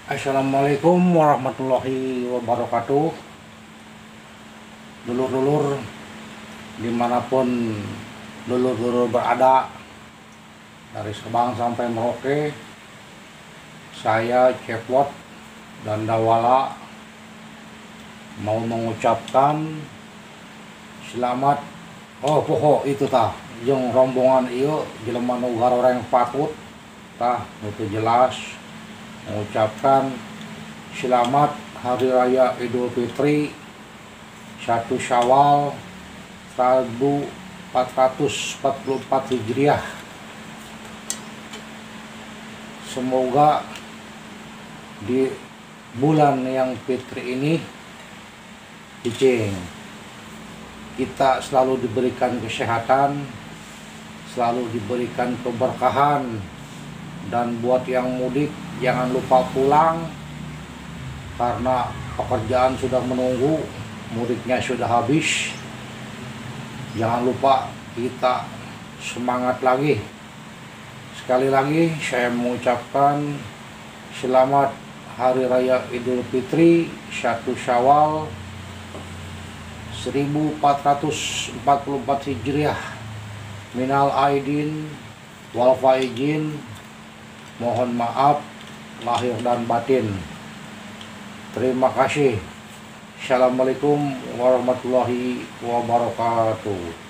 Assalamualaikum warahmatullahi wabarakatuh. Dulur-dulur dimanapun dulur-dulur berada, dari Sabang sampai Merauke, saya Cepot dan Dawala mau mengucapkan selamat. Pokok itu tah jeung rombongan ieu jelema nu garoreng patut tah itu jelas mengucapkan selamat Hari Raya Idul Fitri 1 Syawal 1444 Hijriah. Semoga di bulan yang fitri ini kita selalu diberikan kesehatan, selalu diberikan keberkahan, dan buat yang mudik jangan lupa pulang karena pekerjaan sudah menunggu, mudiknya sudah habis. Jangan lupa kita semangat lagi. Sekali lagi saya mengucapkan selamat Hari Raya Idul Fitri 1 Syawal 1444 Hijriah. Minal aidin wal faizin, mohon maaf lahir dan batin. Terima kasih. Assalamualaikum warahmatullahi wabarakatuh.